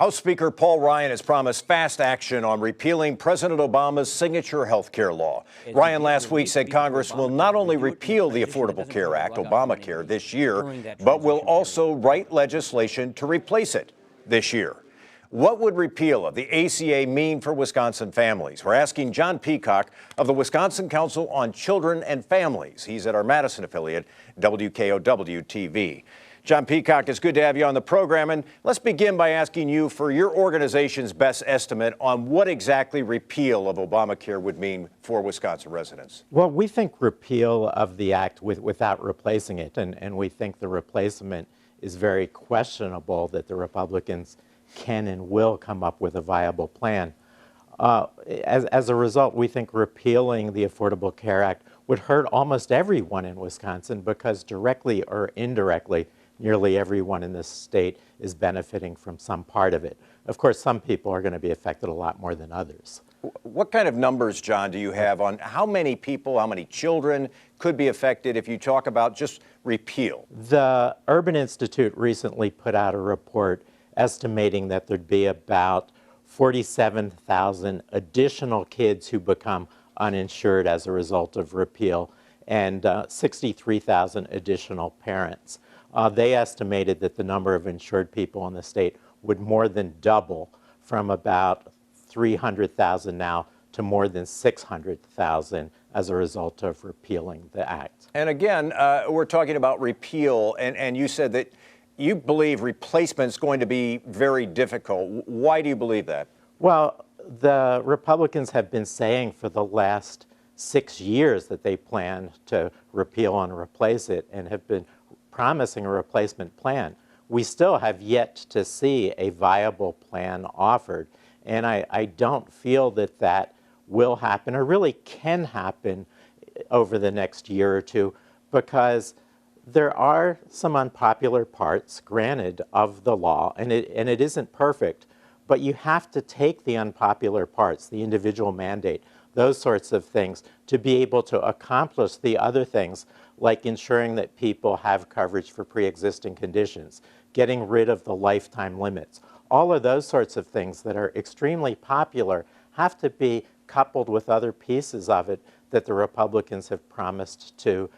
House Speaker Paul Ryan has promised fast action on repealing President Obama's signature health care law. Ryan last week said Congress will not only repeal the Affordable Care Act, Obamacare, this year, but will also write legislation to replace it this year. What would repeal of the ACA mean for Wisconsin families? We're asking John Peacock of the Wisconsin Council on Children and Families. He's at our Madison affiliate, WKOW-TV. John Peacock, it's good to have you on the program. And let's begin by asking you for your organization's best estimate on what exactly repeal of Obamacare would mean for Wisconsin residents. Well, we think repeal of the act without replacing it, and we think the replacement is very questionable that the Republicans can and will come up with a viable plan. As a result, we think repealing the Affordable Care Act would hurt almost everyone in Wisconsin because directly or indirectly, nearly everyone in this state is benefiting from some part of it. Of course, some people are going to be affected a lot more than others. What kind of numbers, John, do you have on how many people, how many children could be affected if you talk about just repeal? The Urban Institute recently put out a report estimating that there'd be about 47,000 additional kids who become uninsured as a result of repeal and 63,000 additional parents. They estimated that the number of insured people in the state would more than double from about 300,000 now to more than 600,000 as a result of repealing the act. And again, we're talking about repeal, and you said that you believe replacement's going to be very difficult. Why do you believe that? Well, the Republicans have been saying for the last 6 years that they plan to repeal and replace it and have been promising a replacement plan. We still have yet to see a viable plan offered, and I don't feel that that will happen or really can happen over the next year or two, because there are some unpopular parts, granted, of the law, and it isn't perfect, but you have to take the unpopular parts, the individual mandate, those sorts of things, to be able to accomplish the other things, like ensuring that people have coverage for pre-existing conditions, getting rid of the lifetime limits. All of those sorts of things that are extremely popular have to be coupled with other pieces of it that the Republicans have promised to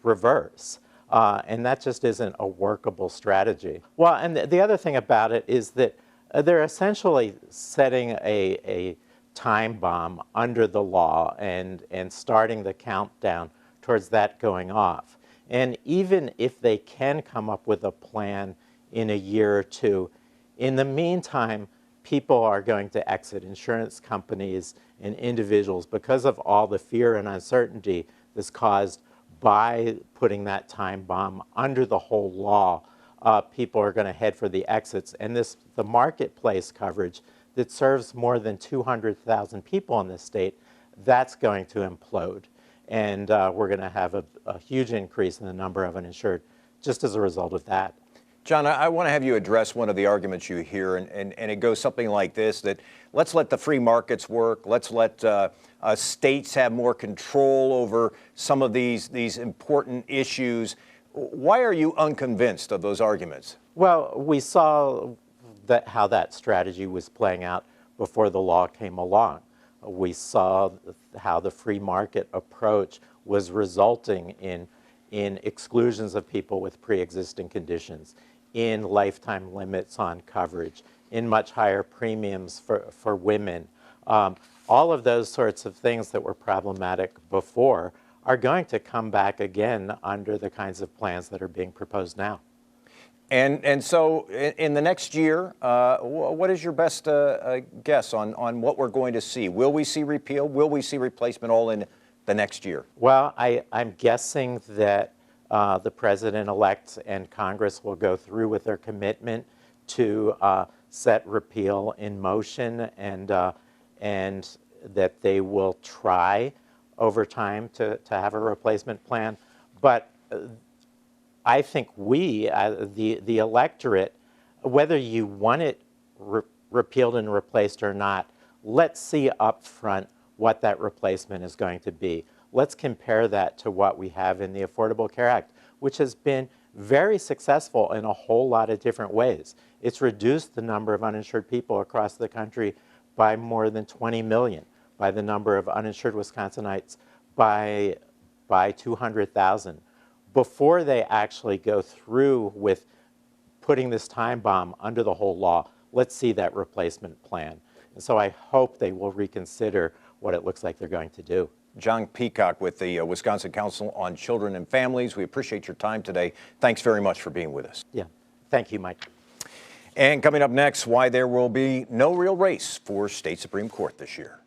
reverse. And that just isn't a workable strategy. Well, and the other thing about it is that they're essentially setting a time bomb under the law and starting the countdown towards that going off. And even if they can come up with a plan in a year or two, in the meantime, people are going to exit, insurance companies and individuals, because of all the fear and uncertainty that's caused by putting that time bomb under the whole law. People are going to head for the exits, and the marketplace coverage that serves more than 200,000 people in this state, that's going to implode. And we're going to have a huge increase in the number of uninsured just as a result of that. John, I want to have you address one of the arguments you hear, and it goes something like this, that let's let the free markets work, let's let states have more control over some of these important issues. Why are you unconvinced of those arguments? Well, we saw how that strategy was playing out before the law came along. We saw how the free market approach was resulting in exclusions of people with pre-existing conditions, in lifetime limits on coverage, in much higher premiums for women. All of those sorts of things that were problematic before are going to come back again under the kinds of plans that are being proposed now. And so in the next year, what is your best guess on what we're going to see? Will we see repeal? Will we see replacement all in the next year? Well, I'm guessing that the president-elect and Congress will go through with their commitment to set repeal in motion, and that they will try over time to have a replacement plan. But I think we, the electorate, whether you want it repealed and replaced or not, let's see up front what that replacement is going to be. Let's compare that to what we have in the Affordable Care Act, which has been very successful in a whole lot of different ways. It's reduced the number of uninsured people across the country by more than 20 million, by the number of uninsured Wisconsinites by 200,000. Before they actually go through with putting this time bomb under the whole law, let's see that replacement plan. And so I hope they will reconsider what it looks like they're going to do. John Peacock with the Wisconsin Council on Children and Families. We appreciate your time today. Thanks very much for being with us. Yeah. Thank you, Mike. And coming up next, why there will be no real race for state Supreme Court this year.